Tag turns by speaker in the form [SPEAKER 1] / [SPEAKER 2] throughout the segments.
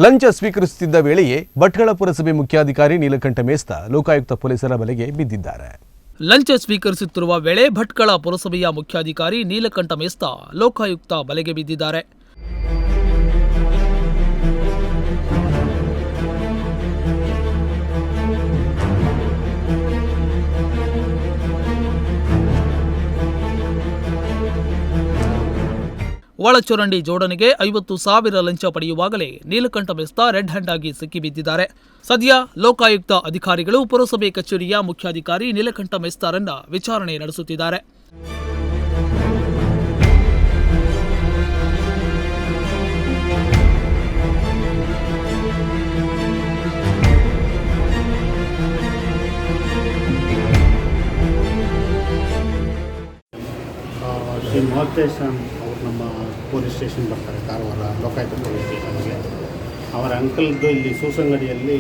[SPEAKER 1] ಲಂಚ ಸ್ವೀಕರಿಸುತ್ತಿದ್ದ ವೇಳೆಯೇ ಭಟ್ಕಳ ಪುರಸಭೆ ಮುಖ್ಯಾಧಿಕಾರಿ ನೀಲಕಂಠ ಮೇಸ್ತಾ ಲೋಕಾಯುಕ್ತ ಪೊಲೀಸರ ಬಲೆಗೆ ಬಿದ್ದಿದ್ದಾರೆ.
[SPEAKER 2] ಲಂಚ ಸ್ವೀಕರಿಸುತ್ತಿರುವ ವೇಳೆ ಭಟ್ಕಳ ಪುರಸಭೆಯ ಮುಖ್ಯಾಧಿಕಾರಿ ನೀಲಕಂಠ ಮೇಸ್ತಾ ಲೋಕಾಯುಕ್ತ ಬಲೆಗೆ ಬಿದ್ದಿದ್ದಾರೆ. ಒಳಚರಂಡಿ ಜೋಡಣೆಗೆ 50,000 ಲಂಚ ಪಡೆಯುವಾಗಲೇ ನೀಲಕಂಠ ಮೇಸ್ತಾ ರೆಡ್ ಹ್ಯಾಂಡ್ ಆಗಿ ಸಿಕ್ಕಿಬಿದ್ದಿದ್ದಾರೆ. ಸದ್ಯ ಲೋಕಾಯುಕ್ತ ಅಧಿಕಾರಿಗಳು ಪುರಸಭೆ ಕಚೇರಿಯ ಮುಖ್ಯಾಧಿಕಾರಿ ನೀಲಕಂಠ ಮೇಸ್ತಾರನ್ನ ವಿಚಾರಣೆ ನಡೆಸುತ್ತಿದ್ದಾರೆ.
[SPEAKER 3] ಶ್ರೀ ಮಹೋತ್ತೇಶ್ ಅವರು ನಮ್ಮ ಪೊಲೀಸ್ ಸ್ಟೇಷನ್ ಬರ್ತಾರೆ, ಕಾರವಾರ ಲೋಕಾಯುಕ್ತ ಪೊಲೀಸ್ ಸ್ಟೇಷನ್ಗೆ. ಅವರ ಅಂಕಲ್ದು ಇಲ್ಲಿ ಸೂಸಂಗಡಿಯಲ್ಲಿ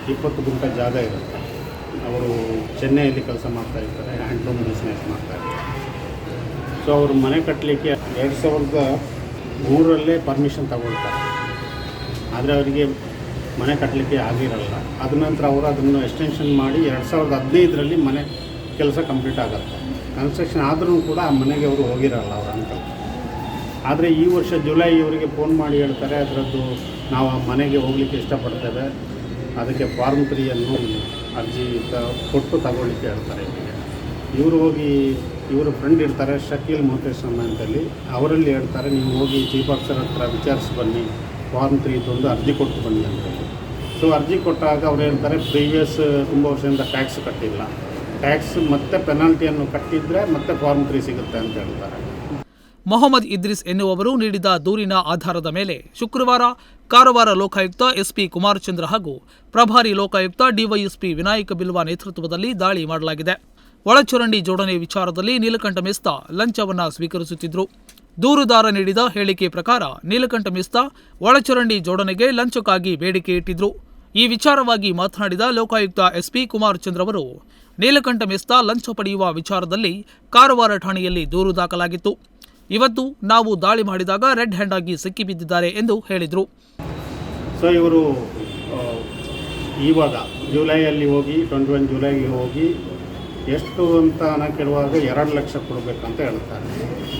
[SPEAKER 3] 20 ಗುಂಟ ಜಾಗ ಇರುತ್ತೆ. ಅವರು ಚೆನ್ನೈಯಲ್ಲಿ ಕೆಲಸ ಮಾಡ್ತಾಯಿರ್ತಾರೆ, ಹ್ಯಾಂಡ್ಲೂಮ್ ಬಿಸ್ನೆಸ್ ಮಾಡ್ತಾಯಿರ್ತಾರೆ. ಸೊ ಅವರು ಮನೆ ಕಟ್ಟಲಿಕ್ಕೆ 2003 ಪರ್ಮಿಷನ್ ತಗೊಳ್ತಾರೆ. ಆದರೆ ಅವರಿಗೆ ಮನೆ ಕಟ್ಟಲಿಕ್ಕೆ ಆಗಿರಲ್ಲ. ಅದ ನಂತರ ಅವರು ಅದನ್ನು ಎಕ್ಸ್ಟೆನ್ಷನ್ ಮಾಡಿ 2015 ಮನೆ ಕೆಲಸ ಕಂಪ್ಲೀಟ್ ಆಗುತ್ತೆ. ಕನ್ಸ್ಟ್ರಕ್ಷನ್ ಆದ್ರೂ ಕೂಡ ಆ ಮನೆಗೆ ಅವರು ಹೋಗಿರಲ್ಲ ಅವರ ಅಂಕಲ್. ಆದರೆ ಈ ವರ್ಷ ಜುಲೈ ಇವರಿಗೆ ಫೋನ್ ಮಾಡಿ ಹೇಳ್ತಾರೆ, ಅದರದ್ದು ನಾವು ಆ ಮನೆಗೆ ಹೋಗಲಿಕ್ಕೆ ಇಷ್ಟಪಡ್ತೇವೆ, ಅದಕ್ಕೆ ಫಾರ್ಮ್ 3 ಅರ್ಜಿ ಕೊಟ್ಟು ತಗೊಳ್ಳಿಕ್ಕೆ ಹೇಳ್ತಾರೆ. ಇವರು ಹೋಗಿ ಇವರು ಫ್ರೆಂಡ್ ಇರ್ತಾರೆ ಶಕೀಲ್ ಮಹೋತ್ತೇಶ್ ಅಂತಲ್ಲಿ, ಅವರಲ್ಲಿ ಹೇಳ್ತಾರೆ ನೀವು ಹೋಗಿ ಚೀಫ್ ಆಫೀಸರ್ ಹತ್ರ ವಿಚಾರಿಸಿ ಬನ್ನಿ, ಫಾರ್ಮ್ 3 ಅರ್ಜಿ ಕೊಟ್ಟು ಬನ್ನಿ ಅಂತೇಳಿ. ಸೊ ಅರ್ಜಿ ಕೊಟ್ಟಾಗ ಅವ್ರು ಹೇಳ್ತಾರೆ ಪ್ರೀವಿಯಸ್ ತುಂಬ ವರ್ಷದಿಂದ ಟ್ಯಾಕ್ಸ್ ಕಟ್ಟಿಲ್ಲ, ಟ್ಯಾಕ್ಸ್ ಮತ್ತು ಪೆನಾಲ್ಟಿಯನ್ನು ಕಟ್ಟಿದರೆ ಮತ್ತೆ ಫಾರ್ಮ್ 3 ಸಿಗುತ್ತೆ ಅಂತ ಹೇಳ್ತಾರೆ.
[SPEAKER 2] ಮೊಹಮ್ಮದ್ ಇದ್ರಿಸ್ ಎನ್ನುವವರು ನೀಡಿದ ದೂರಿನ ಆಧಾರದ ಮೇಲೆ ಶುಕ್ರವಾರ ಕಾರವಾರ ಲೋಕಾಯುಕ್ತ ಎಸ್ಪಿ ಕುಮಾರಚಂದ್ರ ಹಾಗೂ ಪ್ರಭಾರಿ ಲೋಕಾಯುಕ್ತ ಡಿವೈಎಸ್ಪಿ ವಿನಾಯಕ ಬಿಲ್ವಾ ನೇತೃತ್ವದಲ್ಲಿ ದಾಳಿ ಮಾಡಲಾಗಿದೆ. ಒಳಚರಂಡಿ ಜೋಡಣೆ ವಿಚಾರದಲ್ಲಿ ನೀಲಕಂಠ ಮೇಸ್ತಾ ಲಂಚವನ್ನ ಸ್ವೀಕರಿಸುತ್ತಿದ್ದರು. ದೂರುದಾರ ನೀಡಿದ ಹೇಳಿಕೆ ಪ್ರಕಾರ ನೀಲಕಂಠ ಮೇಸ್ತಾ ಒಳಚರಂಡಿ ಜೋಡಣೆಗೆ ಲಂಚಕ್ಕಾಗಿ ಬೇಡಿಕೆ ಇಟ್ಟಿದ್ರು. ಈ ವಿಚಾರವಾಗಿ ಮಾತನಾಡಿದ ಲೋಕಾಯುಕ್ತ ಎಸ್ಪಿ ಕುಮಾರಚಂದ್ರ ಅವರು, ನೀಲಕಂಠ ಮೇಸ್ತಾ ಲಂಚ ಪಡೆಯುವ ವಿಚಾರದಲ್ಲಿ ಕಾರವಾರ ಠಾಣೆಯಲ್ಲಿ ದೂರು ದಾಖಲಾಗಿತ್ತು. ಇವತ್ತು ನಾವು ದಾಳಿ ಮಾಡಿದಾಗ ರೆಡ್ ಹ್ಯಾಂಡ್ ಆಗಿ ಸಿಕ್ಕಿಬಿದ್ದಿದ್ದಾರೆ ಎಂದು ಹೇಳಿದರು.
[SPEAKER 3] ಸೊ ಇವರು ಇವಾಗ ಜುಲೈಯಲ್ಲಿ ಹೋಗಿ 21 ಜುಲೈಗೆ ಹೋಗಿ ಎಷ್ಟು ಅಂತ ಹಣ ಕೇಳುವಾಗ 2 ಲಕ್ಷ ಕೊಡಬೇಕಂತ ಹೇಳ್ತಾರೆ.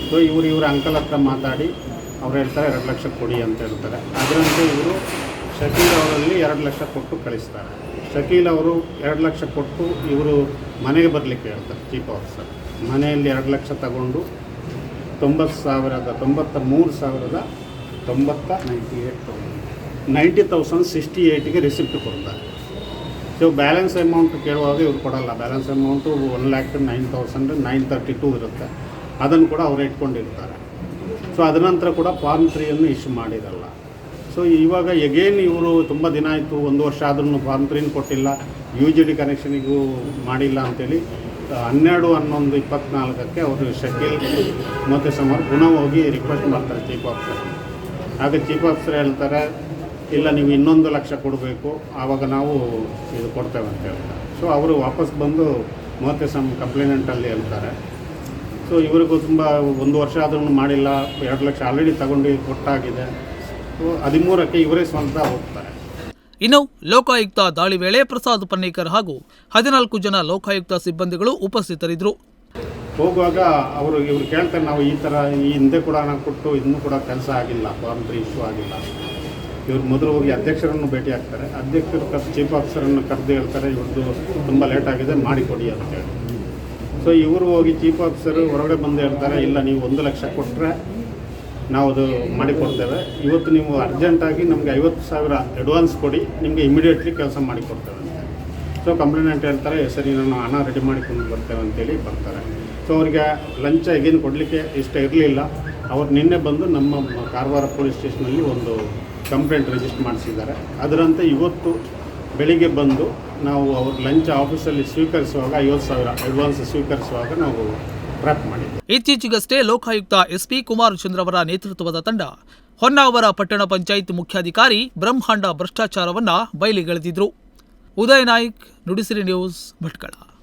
[SPEAKER 3] ಸೊ ಇವರ ಅಂಕಲ್ ಹತ್ರ ಮಾತಾಡಿ ಅವ್ರು ಹೇಳ್ತಾರೆ 2 ಲಕ್ಷ ಕೊಡಿ ಅಂತ ಹೇಳ್ತಾರೆ. ಅದರಂತೆ ಇವರು ಶಕೀಲ್ ಅವರಲ್ಲಿ 2 ಲಕ್ಷ ಕೊಟ್ಟು ಕಳಿಸ್ತಾರೆ. ಶಕೀಲ್ ಅವರು 2 ಲಕ್ಷ ಕೊಟ್ಟು ಇವರು ಮನೆಗೆ ಬರಲಿಕ್ಕೆ ಹೇಳ್ತಾರೆ. ಚೀಫ್ ಆಫೀಸರ್ ಮನೆಯಲ್ಲಿ 2 ಲಕ್ಷ ತಗೊಂಡು 90,068ಗೆ ರಿಸಿಪ್ಟ್ ಕೊಡ್ತಾರೆ. ಸೊ ಬ್ಯಾಲೆನ್ಸ್ ಅಮೌಂಟ್ ಕೇಳುವಾಗ ಇವ್ರು ಕೊಡಲ್ಲ. ಬ್ಯಾಲೆನ್ಸ್ ಅಮೌಂಟು 1,09,932 ಇರುತ್ತೆ. ಅದನ್ನು ಕೂಡ ಅವರು ಇಟ್ಕೊಂಡಿರ್ತಾರೆ. ಸೊ ಅದ ನಂತರ ಕೂಡ ಫಾರ್ಮ್ 3 ಇಶ್ಯೂ ಮಾಡಿರಲ್ಲ. ಸೊ ಇವಾಗ ಎಗೇನ್ ಇವರು ತುಂಬ ದಿನ ಆಯಿತು, 1 ವರ್ಷ ಆದ್ರೂ ಫಾರ್ಮ್ 3 ಕೊಟ್ಟಿಲ್ಲ, UGD ಕನೆಕ್ಷನಿಗೂ ಮಾಡಿಲ್ಲ ಅಂತೇಳಿ 12/11/24 ಅವರು ಶಕೀಲ್ ಮಹೋತ್ತೇಶ್ ಅವರು ಪುನಃ ಹೋಗಿ ರಿಕ್ವೆಸ್ಟ್ ಮಾಡ್ತಾರೆ ಚೀಫ್ ಆಫೀಸರ್. ಆಗ ಚೀಫ್ ಆಫೀಸರ್ ಹೇಳ್ತಾರೆ ಇಲ್ಲ ನೀವು 1 ಲಕ್ಷ ಕೊಡಬೇಕು, ಆವಾಗ ನಾವು ಇದು ಕೊಡ್ತೇವೆ ಅಂತ ಹೇಳ್ತಾರೆ. ಸೊ ಅವರು ವಾಪಸ್ ಬಂದು ಮಹೋತ್ತೇಶ್ ಕಂಪ್ಲೇಂಟಲ್ಲಿ ಹೇಳ್ತಾರೆ. ಸೊ ಇವರಿಗೂ ತುಂಬ 1 ವರ್ಷ ಆದ್ರೂ ಮಾಡಿಲ್ಲ, 2 ಲಕ್ಷ ಆಲ್ರೆಡಿ ತಗೊಂಡು ಕೊಟ್ಟಾಗಿದೆ. 13ಕ್ಕೆ ಇವರೇ ಸ್ವಂತ ಹೋಗ್ತಾರೆ.
[SPEAKER 2] ಇನ್ನು ಲೋಕಾಯುಕ್ತ ದಾಳಿ ವೇಳೆ ಪ್ರಸಾದ್ ಪನ್ನೇಕರ್ ಹಾಗೂ 14 ಜನ ಲೋಕಾಯುಕ್ತ ಸಿಬ್ಬಂದಿಗಳು ಉಪಸ್ಥಿತರಿದ್ದರು.
[SPEAKER 3] ಹೋಗುವಾಗ ಇವರು ಕೇಳ್ತಾರೆ, ನಾವು ಈ ಥರ ಈ ಹಿಂದೆ ಕೂಡ ಹಣ ಕೊಟ್ಟು ಇನ್ನೂ ಕೂಡ ಕೆಲಸ ಆಗಿಲ್ಲ, ಫಾರ್ಮ್ 3 ಇಶ್ಯೂ ಆಗಿಲ್ಲ. ಇವರು ಮೊದಲು ಹೋಗಿ ಅಧ್ಯಕ್ಷರನ್ನು ಭೇಟಿ ಆಗ್ತಾರೆ. ಅಧ್ಯಕ್ಷರು ಚೀಫ್ ಆಫೀಸರನ್ನು ಕರೆದು ಹೇಳ್ತಾರೆ ಇವ್ರದ್ದು ತುಂಬ ಲೇಟ್ ಆಗಿದೆ, ಮಾಡಿಕೊಡಿ ಅಂತೇಳಿ. ಸೊ ಇವರು ಹೋಗಿ ಚೀಫ್ ಆಫೀಸರು ಹೊರಗಡೆ ಬಂದು ಹೇಳ್ತಾರೆ ಇಲ್ಲ ನೀವು 1 ಲಕ್ಷ ಕೊಟ್ಟರೆ ನಾವು ಅದು ಮಾಡಿಕೊಡ್ತೇವೆ, ಇವತ್ತು ನೀವು ಅರ್ಜೆಂಟಾಗಿ ನಮಗೆ 50,000 ಅಡ್ವಾನ್ಸ್ ಕೊಡಿ, ನಿಮಗೆ ಇಮಿಡಿಯೇಟ್ಲಿ ಕೆಲಸ ಮಾಡಿಕೊಡ್ತೇವೆ ಅಂತ. ಸೊ ಕಂಪ್ಲೇಂಟ್ ಹೇಳ್ತಾರೆ ಸರಿ ನಾನು ಹಣ ರೆಡಿ ಮಾಡಿಕೊಂಡು ಬರ್ತೇವೆ ಅಂತೇಳಿ ಬರ್ತಾರೆ. ಸೊ ಅವರಿಗೆ ಲಂಚ ಈಗೇನು ಕೊಡಲಿಕ್ಕೆ ಇಷ್ಟ ಇರಲಿಲ್ಲ. ಅವ್ರು ನಿನ್ನೆ ಬಂದು ನಮ್ಮ ಕಾರವಾರ ಪೊಲೀಸ್ ಸ್ಟೇಷನಲ್ಲಿ ಒಂದು ಕಂಪ್ಲೇಂಟ್ ರಿಜಿಸ್ಟರ್ ಮಾಡಿಸಿದ್ದಾರೆ. ಅದರಂತೆ ಇವತ್ತು ಬೆಳಿಗ್ಗೆ ಬಂದು ನಾವು ಅವ್ರ ಲಂಚ ಆಫೀಸಲ್ಲಿ ಸ್ವೀಕರಿಸುವಾಗ 50,000 ಅಡ್ವಾನ್ಸ್ ಸ್ವೀಕರಿಸುವಾಗ ನಾವು ಟ್ರ್ಯಾಪ್ ಮಾಡಿದ್ವಿ.
[SPEAKER 2] ಇತ್ತೀಚೆಗಷ್ಟೇ ಲೋಕಾಯುಕ್ತ ಎಸ್ಪಿ ಕುಮಾರಚಂದ್ರ ಅವರ ನೇತೃತ್ವದ ತಂಡ ಹೊನ್ನಾವರ ಪಟ್ಟಣ ಪಂಚಾಯತ್ ಮುಖ್ಯಾಧಿಕಾರಿ ಬ್ರಹ್ಮಾಂಡ ಭ್ರಷ್ಟಾಚಾರವನ್ನ ಬಯಲಿಗೆಳೆದಿದ್ರು. ಉದಯ ನಾಯ್ಕ್, ನುಡಿಸಿರಿ ನ್ಯೂಸ್, ಭಟ್ಕಳ.